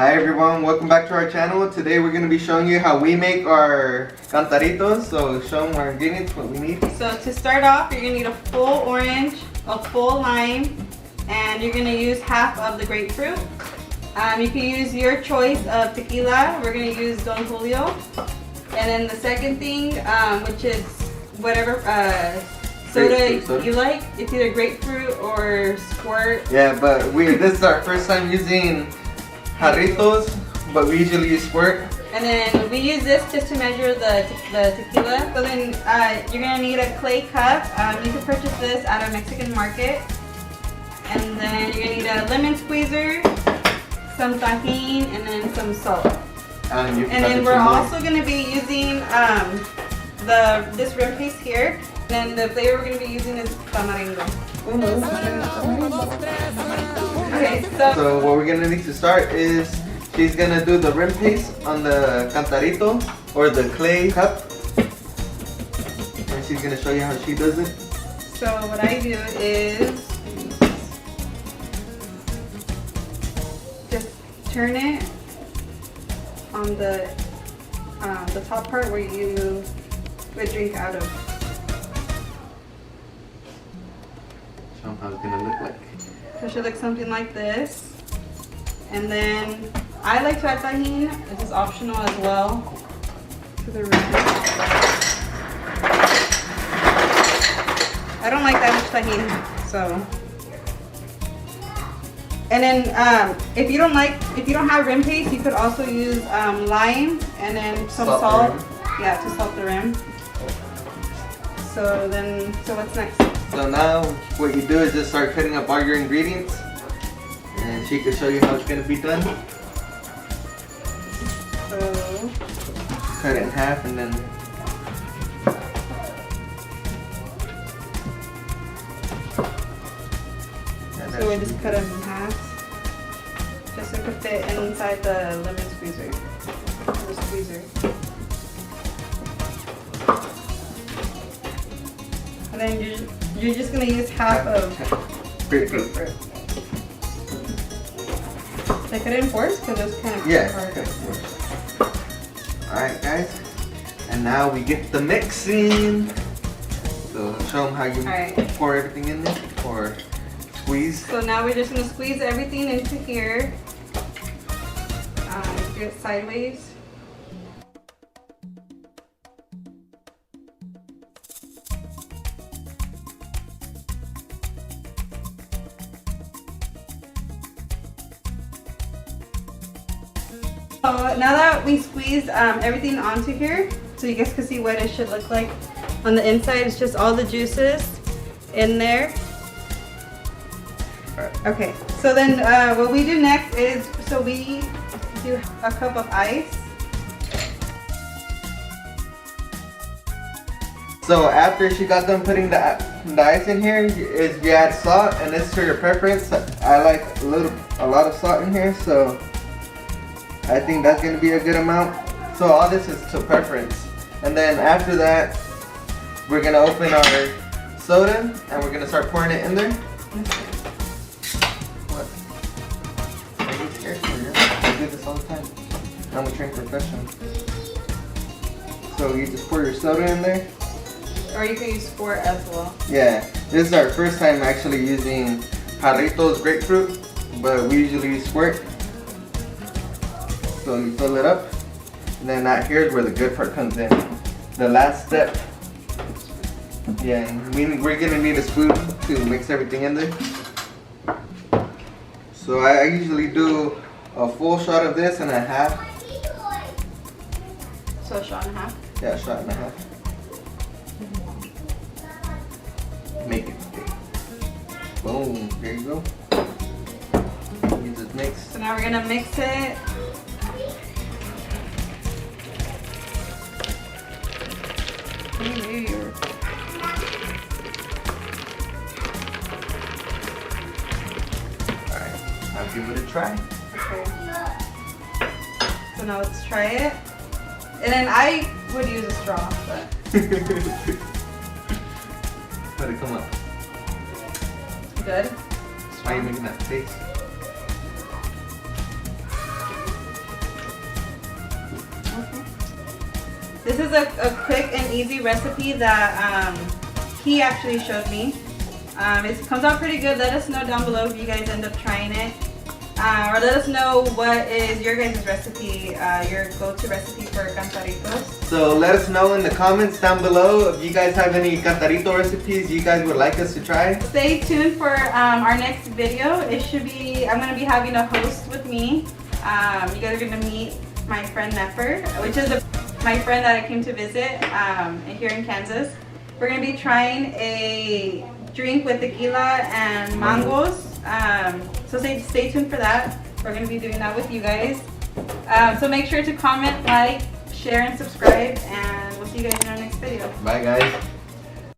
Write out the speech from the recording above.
Hi everyone, welcome back to our channel. Today we're going to be showing you how we make our cantaritos. So show them our ingredients, what we need. So to start off, you're going to need a full orange, a full lime, and you're going to use half of the grapefruit. You can use your choice of tequila. We're going to use Don Julio. And then the second thing, which is whatever soda you like. It's either grapefruit or squirt. Yeah, but this is our first time using Cantaritos, but we usually use squirt. And then we use this just to measure the tequila. So then you're gonna need a clay cup. You can purchase this at a Mexican market. And then you're gonna need a lemon squeezer, some tahini, and then some salt. And then we're also gonna be using this rim paste here. And then the flavor we're gonna be using is tamarindo. Okay, so what we're gonna need to start is she's gonna do the rim paste on the cantarito or the clay cup, and she's gonna show you how she does it. So what I do is just turn it on the top part where you would drink out of. Show them how it's gonna look like. So it should look something like this. And then I like to add tahini. This is optional as well to the rim. I don't like that much tahini, so. And then if you don't have rim paste, you could also use lime and then some salt. Yeah, to salt the rim. So what's next? So now what you do is just start cutting up all your ingredients, and she can show you how it's going to be done. So cut it in half and then we just cut them in half just so it could fit inside the lemon squeezer. The squeezer. And then you're just gonna use half of grapefruit. Should I cut it in fours? Because it's kind of hard. Alright guys, and now we get the mixing. So show them how you pour everything in there, or squeeze. So now we're just gonna squeeze everything into here. Do it sideways. So now that we squeezed everything onto here, so you guys can see what it should look like on the inside. It's just all the juices in there. Okay, so then what we do next is, so we do a cup of ice. So after she got done putting the ice in here, is you add salt, and this is for your preference. I like a lot of salt in here, so I think that's going to be a good amount. So all this is to preference. And then after that, we're going to open our soda and we're going to start pouring it in there. What? I'm scared for you. I do this all the time. I'm a trained professional. So you just pour your soda in there. Or you can use squirt as well. Yeah, this is our first time actually using Cantaritos grapefruit, but we usually use squirt. So you fill it up, and then here's where the good part comes in. The last step. Yeah, we're gonna need a spoon to mix everything in there. So I usually do a full shot of this and a half. So a shot and a half? Yeah, a shot and a half. Make it thick. Boom, there you go. You just mix. So now we're gonna mix it. Alright, I'll give it a try. Okay. So now let's try it. And then I would use a straw, but. Let it come up. Good. Why are you making that face? This is a quick and easy recipe that he actually showed me. It comes out pretty good. Let us know down below if you guys end up trying it. Or let us know what is your guys' recipe, your go-to recipe for Cantaritos. So let us know in the comments down below if you guys have any Cantarito recipes you guys would like us to try. Stay tuned for our next video. It should be, I'm going to be having a host with me. You guys are going to meet my friend Nestor, which is my friend that I came to visit here in Kansas. We're going to be trying a drink with tequila and mangoes. So stay tuned for that. We're going to be doing that with you guys. So make sure to comment, like, share, and subscribe. And we'll see you guys in our next video. Bye guys.